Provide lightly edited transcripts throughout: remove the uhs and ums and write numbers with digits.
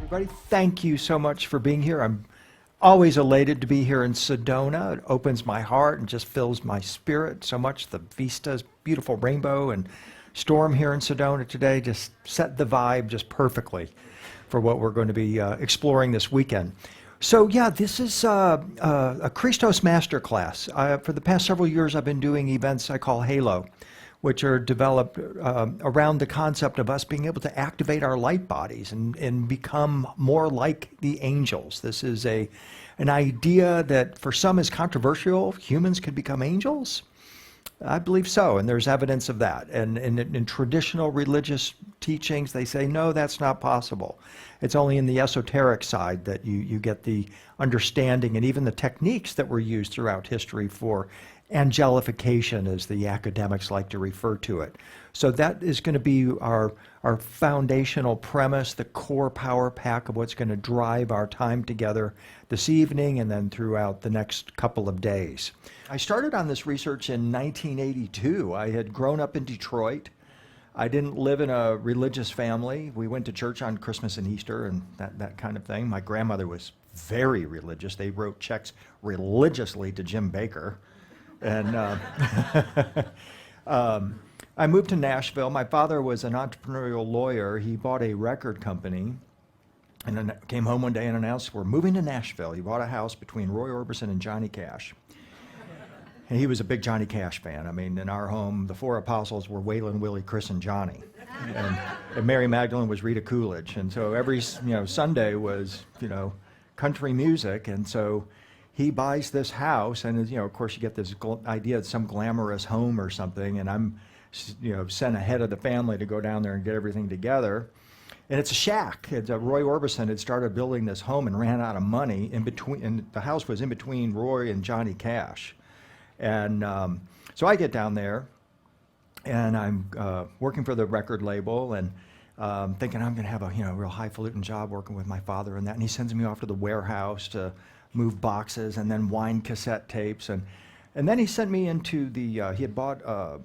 Everybody, thank you so much for being here. I'm always elated to be here in Sedona. It opens my heart and just fills my spirit so much. The vistas, beautiful rainbow and storm here in Sedona today just set the vibe just perfectly for what we're going to be exploring this weekend. So yeah, this is a Christos Masterclass. For the past several years, I've been doing events I call Halo, which are developed around the concept of us being able to activate our light bodies and become more like the angels. This is an idea that for some is controversial. Humans could become angels? I believe so, and there's evidence of that. And in traditional religious teachings, they say, no, that's not possible. It's only in the esoteric side that you get the understanding and even the techniques that were used throughout history for angelification, as the academics like to refer to it. So that is going to be our foundational premise, the core power pack of what's going to drive our time together this evening and then throughout the next couple of days. I started on this research in 1982. I had grown up in Detroit. I didn't live in a religious family. We went to church on Christmas and Easter and that kind of thing. My grandmother was very religious. They wrote checks religiously to Jim Bakker. And I moved to Nashville. My father was an entrepreneurial lawyer. He bought a record company and then came home one day and announced, we're moving to Nashville. He bought a house between Roy Orbison and Johnny Cash. And he was a big Johnny Cash fan. I mean, in our home, the four apostles were Waylon, Willie, Chris, and Johnny. And Mary Magdalene was Rita Coolidge. And so every Sunday was, country music. And so he buys this house, and of course you get this idea of some glamorous home or something, and I'm sent ahead of the family to go down there and get everything together. And it's a shack. Roy Orbison had started building this home and ran out of money and the house was in between Roy and Johnny Cash. And so I get down there, and I'm working for the record label, and thinking I'm going to have a real highfalutin job working with my father and that. And he sends me off to the warehouse to move boxes and then wind cassette tapes. And then he sent me into he had bought a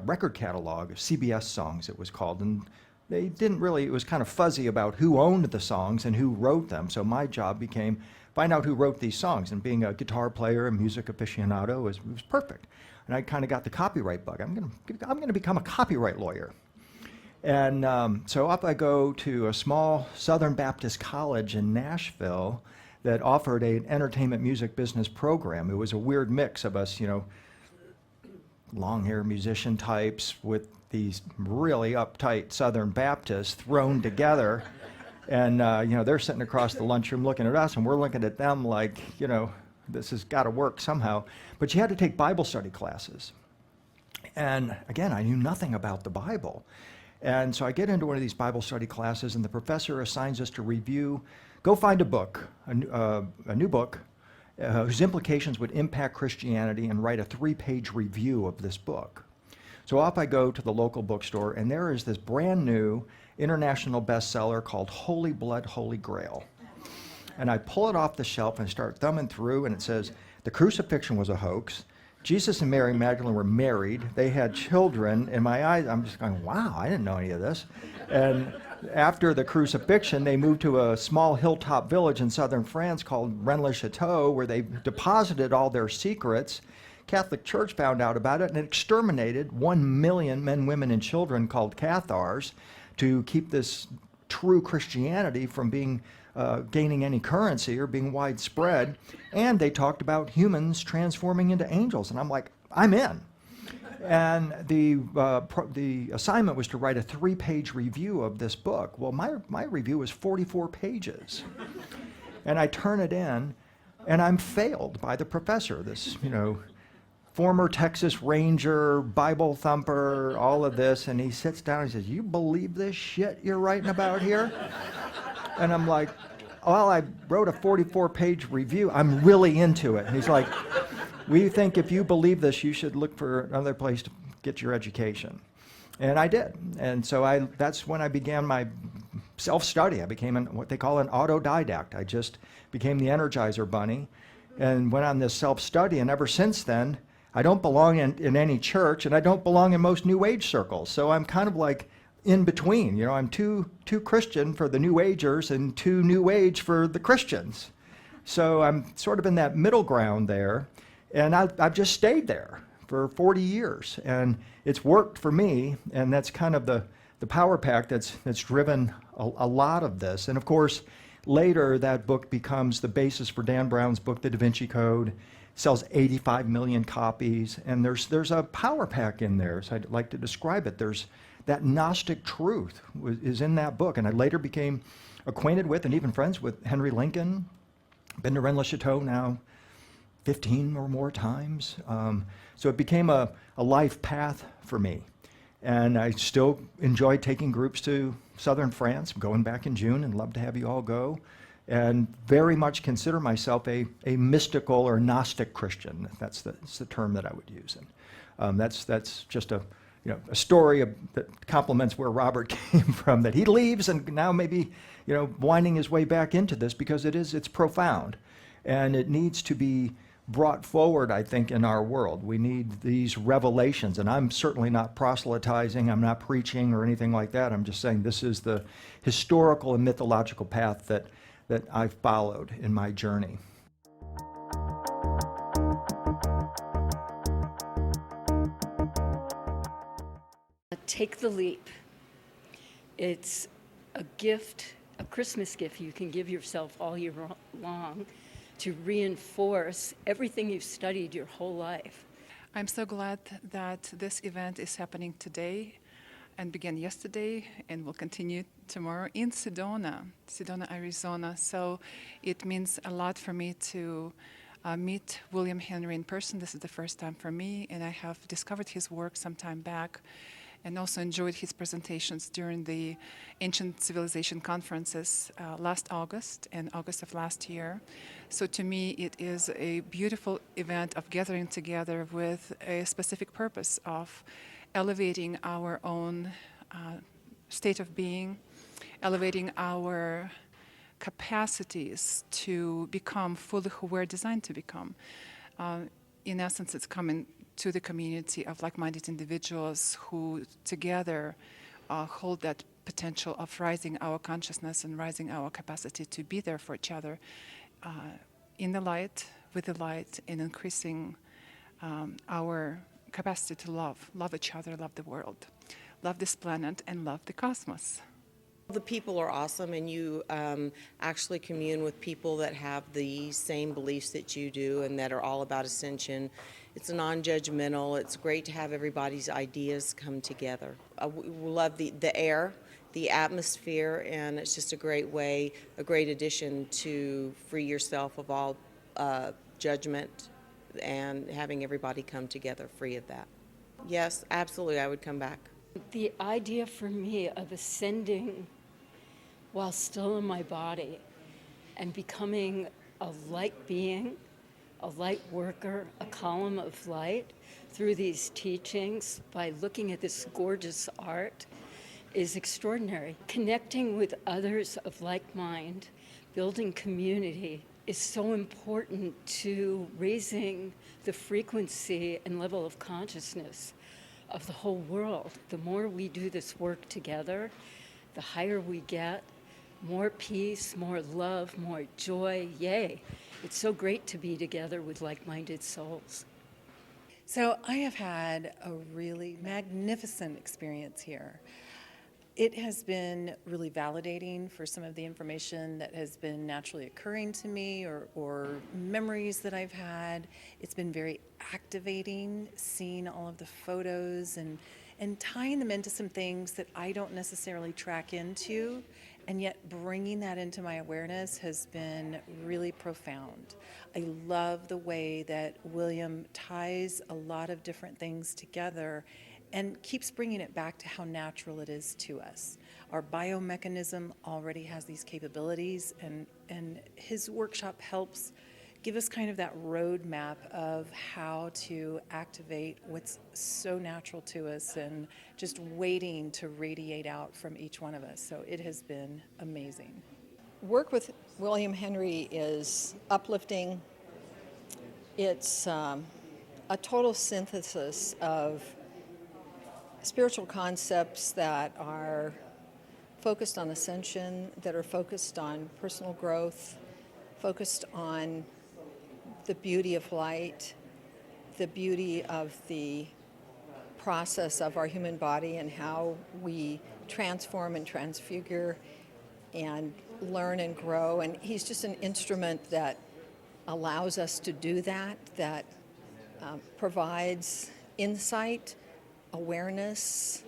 record catalog of CBS songs, it was called. And they didn't really, it was kind of fuzzy about who owned the songs and who wrote them. So my job became find out who wrote these songs. And being a guitar player and music aficionado was perfect. And I kind of got the copyright bug. I'm going to become a copyright lawyer. And so up I go to a small Southern Baptist college in Nashville that offered an entertainment music business program. It was a weird mix of us, long hair musician types with these really uptight Southern Baptists thrown together. And they're sitting across the lunchroom looking at us, and we're looking at them like, this has got to work somehow. But you had to take Bible study classes. And again, I knew nothing about the Bible. And so I get into one of these Bible study classes, and the professor assigns us to review, go find a book, a new book, whose implications would impact Christianity, and write a 3-page review of this book. So off I go to the local bookstore, and there is this brand new international bestseller called Holy Blood, Holy Grail. And I pull it off the shelf and start thumbing through, and it says, the crucifixion was a hoax. Jesus and Mary Magdalene were married. They had children. In my eyes, I'm just going, wow, I didn't know any of this. And after the crucifixion, they moved to a small hilltop village in southern France called Rennes-le-Château, where they deposited all their secrets. Catholic Church found out about it and exterminated 1 million men, women, and children called Cathars to keep this true Christianity from being gaining any currency or being widespread. And they talked about humans transforming into angels. And I'm like, I'm in. And the assignment was to write a 3-page review of this book. Well, my review was 44 pages. And I turn it in, and I'm failed by the professor, this, former Texas Ranger, Bible thumper, all of this. And he sits down and he says, you believe this shit you're writing about here? And I'm like, well, I wrote a 44-page review. I'm really into it. And he's like, we think if you believe this, you should look for another place to get your education. And I did. And so that's when I began my self-study. I became what they call an autodidact. I just became the Energizer Bunny and went on this self-study. And ever since then, I don't belong in any church, and I don't belong in most New Age circles. So I'm kind of like in between. You know, I'm too Christian for the New Agers and too New Age for the Christians. So I'm sort of in that middle ground there, and I've just stayed there for 40 years, and it's worked for me, and that's kind of the power pack that's driven a lot of this. And of course, later that book becomes the basis for Dan Brown's book, The Da Vinci Code. Sells 85 million copies, and there's a power pack in there, so I'd like to describe it. There's that Gnostic truth is in that book, and I later became acquainted with and even friends with Henry Lincoln. Been to Rennes-le-Chateau now 15 or more times. So it became a life path for me. And I still enjoy taking groups to southern France. I'm going back in June and love to have you all go. And very much consider myself a mystical or Gnostic Christian. That's the term that I would use. And that's just a story that complements where Robert came from, that he leaves and now maybe winding his way back into this, because it's profound. And it needs to be brought forward, I think, in our world. We need these revelations, and I'm certainly not proselytizing, I'm not preaching or anything like that. I'm just saying this is the historical and mythological path that I've followed in my journey. Take the leap. It's a gift, a Christmas gift you can give yourself all year long to reinforce everything you've studied your whole life. I'm so glad that this event is happening today and began yesterday and will continue tomorrow in Sedona, Arizona. So it means a lot for me to meet William Henry in person. This is the first time for me, and I have discovered his work some time back and also enjoyed his presentations during the Ancient Civilization conferences last August and August of last year. So to me, it is a beautiful event of gathering together with a specific purpose of elevating our own state of being, elevating our capacities to become fully who we're designed to become. In essence, it's coming to the community of like-minded individuals who together hold that potential of rising our consciousness and rising our capacity to be there for each other in the light, with the light, and increasing our capacity to love each other, love the world, love this planet, and love the cosmos. The people are awesome, and you actually commune with people that have the same beliefs that you do and that are all about ascension. It's non-judgmental. It's great to have everybody's ideas come together. We love the air, the atmosphere, and it's just a great way, a great addition to free yourself of all judgment and having everybody come together free of that. Yes, absolutely, I would come back. The idea for me of ascending while still in my body and becoming a light being, a light worker, a column of light through these teachings by looking at this gorgeous art is extraordinary. Connecting with others of like mind, building community is so important to raising the frequency and level of consciousness of the whole world. The more we do this work together, the higher we get, more peace, more love, more joy. Yay. It's so great to be together with like-minded souls. So I have had a really magnificent experience here. It has been really validating for some of the information that has been naturally occurring to me or memories that I've had. It's been very activating, seeing all of the photos and tying them into some things that I don't necessarily track into, and yet bringing that into my awareness has been really profound. I love the way that William ties a lot of different things together and keeps bringing it back to how natural it is to us. Our biomechanism already has these capabilities, and his workshop helps give us kind of that roadmap of how to activate what's so natural to us and just waiting to radiate out from each one of us. So it has been amazing. Work with William Henry is uplifting. It's a total synthesis of spiritual concepts that are focused on ascension, that are focused on personal growth, focused on the beauty of light, the beauty of the process of our human body and how we transform and transfigure and learn and grow. And he's just an instrument that allows us to do that, that provides insight, awareness,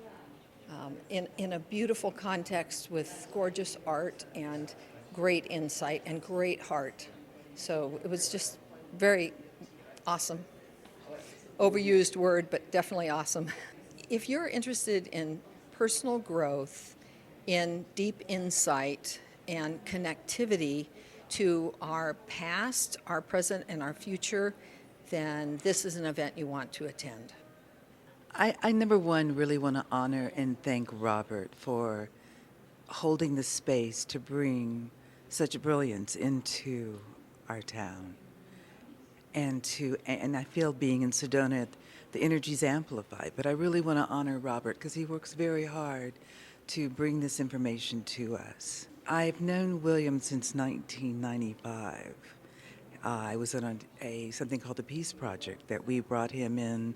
in a beautiful context with gorgeous art and great insight and great heart. So it was just very awesome. Overused word, but definitely awesome. If you're interested in personal growth, in deep insight and connectivity to our past, our present, and our future, then this is an event you want to attend. I number one, really want to honor and thank Robert for holding the space to bring such brilliance into our town. And I feel being in Sedona, the energy's amplified, but I really want to honor Robert because he works very hard to bring this information to us. I've known William since 1995. I was on something called the Peace Project that we brought him in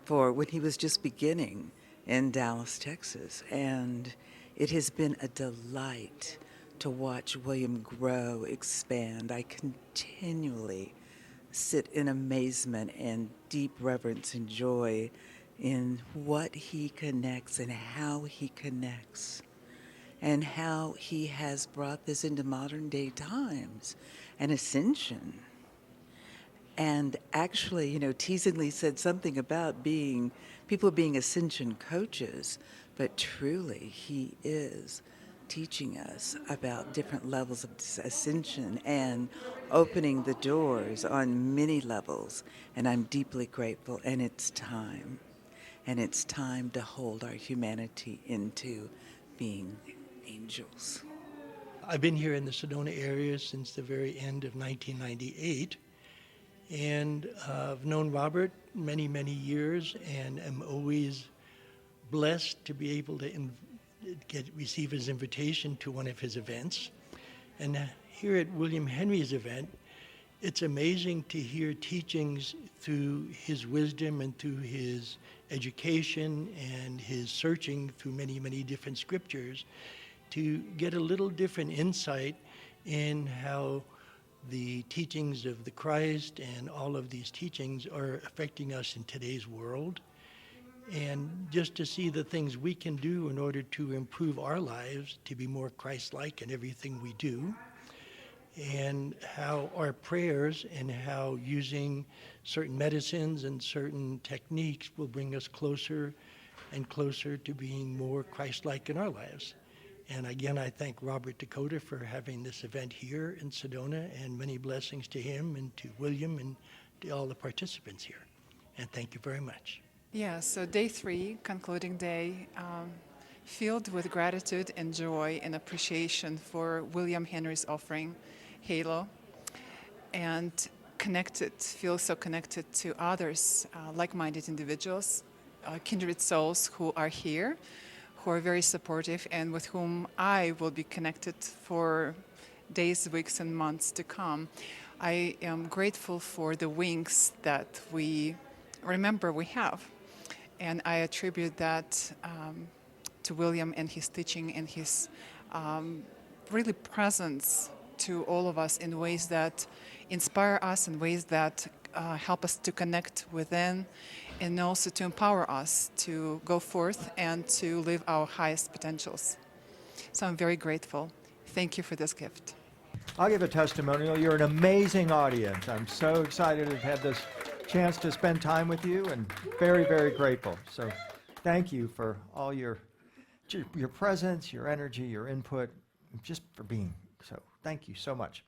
for when he was just beginning in Dallas, Texas. And it has been a delight to watch William grow, expand. I continually sit in amazement and deep reverence and joy in what he connects and how he connects and how he has brought this into modern day times and ascension. And actually, teasingly said something about people being ascension coaches, but truly he is teaching us about different levels of ascension and opening the doors on many levels. And I'm deeply grateful, and it's time. And it's time to hold our humanity into being angels. I've been here in the Sedona area since the very end of 1998. And I've known Robert many, many years and am always blessed to be able to receive his invitation to one of his events. And here at William Henry's event, it's amazing to hear teachings through his wisdom and through his education and his searching through many, many different scriptures to get a little different insight in how the teachings of the Christ and all of these teachings are affecting us in today's world. And just to see the things we can do in order to improve our lives to be more Christ-like in everything we do, and how our prayers and how using certain medicines and certain techniques will bring us closer and closer to being more Christ-like in our lives. And again, I thank Robert Dakota for having this event here in Sedona, and many blessings to him and to William and to all the participants here. And thank you very much. Yeah, so day 3, concluding day, filled with gratitude and joy and appreciation for William Henry's offering, Halo, and feel so connected to others, like-minded individuals, kindred souls who are here, who are very supportive and with whom I will be connected for days, weeks, and months to come. I am grateful for the wings that we remember we have. And I attribute that to William and his teaching and his really presence to all of us in ways that inspire us, in ways that help us to connect within, and also to empower us to go forth and to live our highest potentials. So I'm very grateful. Thank you for this gift. I'll give a testimonial. You're an amazing audience. I'm so excited to have had this chance to spend time with you, and very, very grateful. So thank you for all your presence, your energy, your input, just for being. So thank you so much.